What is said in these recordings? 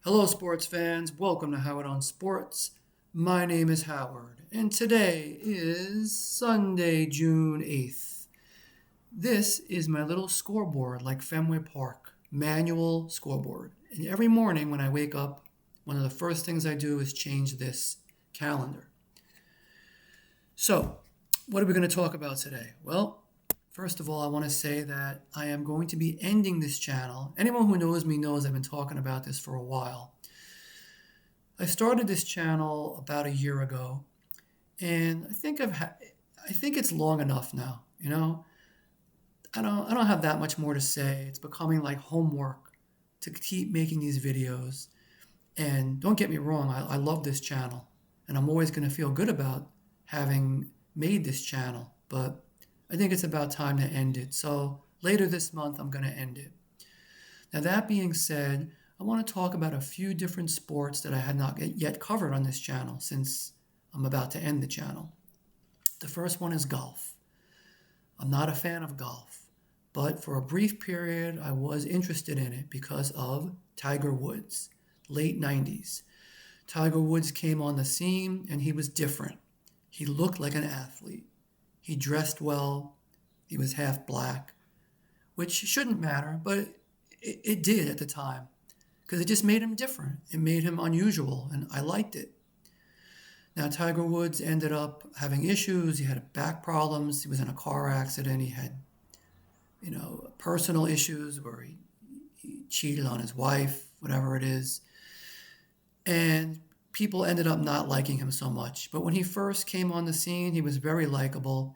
Hello, sports fans. Welcome to Howard on Sports. My name is Howard, and today is Sunday, June 8th. This is my little scoreboard like Fenway Park, manual scoreboard. And every morning when I wake up, one of the first things I do is change this calendar. So, what are we going to talk about today? Well, first of all, I want to say that I am going to be ending this channel. Anyone who knows me knows I've been talking about this for a while. I started this channel about a year ago, and I think it's long enough now. I don't have that much more to say. It's becoming like homework to keep making these videos. And don't get me wrong, I love this channel, and I'm always going to feel good about having made this channel. But I think it's about time to end it. So later this month, I'm going to end it. Now, that being said, I want to talk about a few different sports that I had not yet covered on this channel since I'm about to end the channel. The first one is golf. I'm not a fan of golf, but for a brief period, I was interested in it because of Tiger Woods, late 90s. Tiger Woods came on the scene and he was different. He looked like an athlete. He dressed well. He was half black, which shouldn't matter, but it did at the time because it just made him different. It made him unusual, and I liked it. Now, Tiger Woods ended up having issues. He had back problems. He was in a car accident. He had, personal issues where he cheated on his wife, whatever it is. And people ended up not liking him so much. But when he first came on the scene, he was very likable.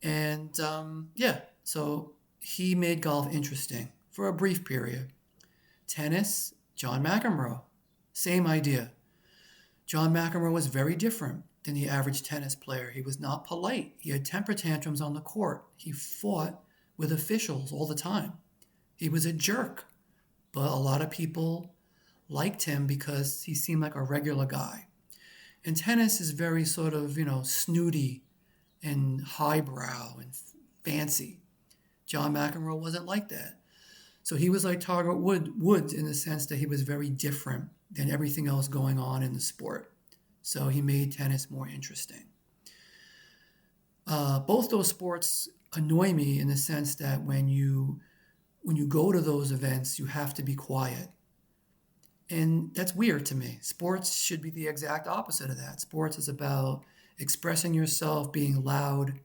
And so he made golf interesting for a brief period. Tennis, John McEnroe, same idea. John McEnroe was very different than the average tennis player. He was not polite. He had temper tantrums on the court. He fought with officials all the time. He was a jerk, but a lot of people liked him because he seemed like a regular guy. And tennis is very sort of, snooty and highbrow and fancy. John McEnroe wasn't like that. So he was like Tiger Woods in the sense that he was very different than everything else going on in the sport. So he made tennis more interesting. Both those sports annoy me in the sense that when you go to those events, you have to be quiet. And that's weird to me. Sports should be the exact opposite of that. Sports is about expressing yourself, being loud.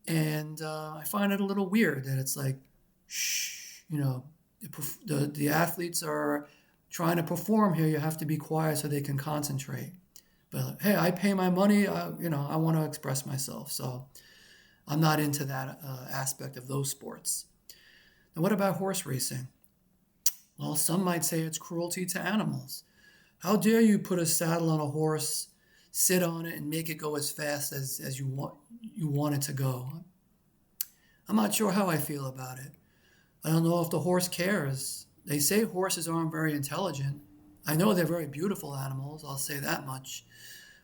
And I find it a little weird that it's like, shh, the athletes are trying to perform here. You have to be quiet so they can concentrate. But hey, I pay my money. I want to express myself. So I'm not into that aspect of those sports. Now, what about horse racing? Well, some might say it's cruelty to animals. How dare you put a saddle on a horse, sit on it, and make it go as fast as you want it to go? I'm not sure how I feel about it. I don't know if the horse cares. They say horses aren't very intelligent. I know they're very beautiful animals, I'll say that much.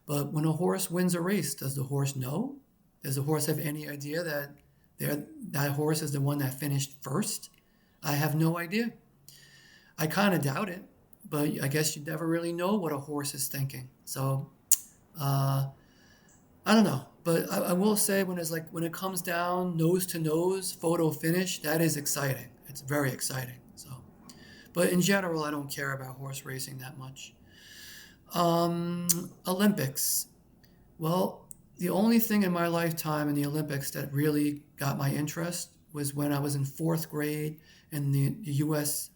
But when a horse wins a race, does the horse know? Does the horse have any idea that horse is the one that finished first? I have no idea. I kind of doubt it, but I guess you never really know what a horse is thinking. So, I don't know. But I will say when it comes down nose to nose, photo finish, that is exciting. It's very exciting. So, but in general, I don't care about horse racing that much. Olympics. Well, the only thing in my lifetime in the Olympics that really got my interest was when I was in fourth grade and the U.S.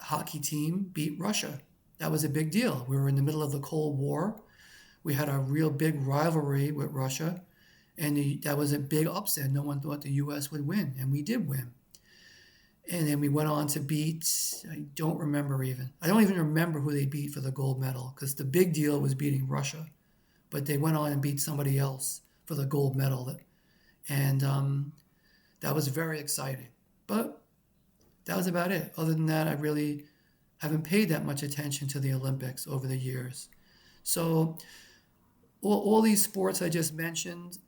hockey team beat Russia. That was a big deal. We were in the middle of the Cold War. We had a real big rivalry with Russia, and that was a big upset. No one thought the U.S. would win, and we did win. And then we went on to beat, I don't even remember who they beat for the gold medal, because the big deal was beating Russia. But they went on and beat somebody else for the gold medal. And that was very exciting. But that was about it. Other than that, I really haven't paid that much attention to the Olympics over the years. So all these sports I just mentioned,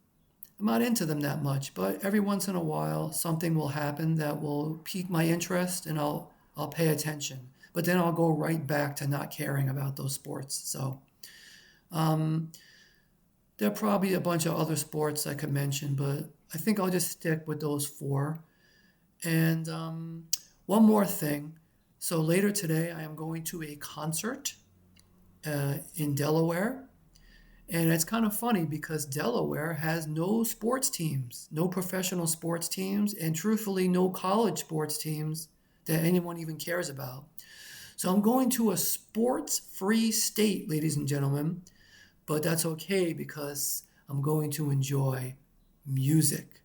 I'm not into them that much, but every once in a while something will happen that will pique my interest and I'll pay attention. but then I'll go right back to not caring about those sports. So um, there are probably a bunch of other sports I could mention, but I think I'll just stick with those four. And one more thing. So later today, I am going to a concert in Delaware. And it's kind of funny because Delaware has no sports teams, no professional sports teams, and truthfully, no college sports teams that anyone even cares about. So I'm going to a sports free state, ladies and gentlemen, but that's okay because I'm going to enjoy music.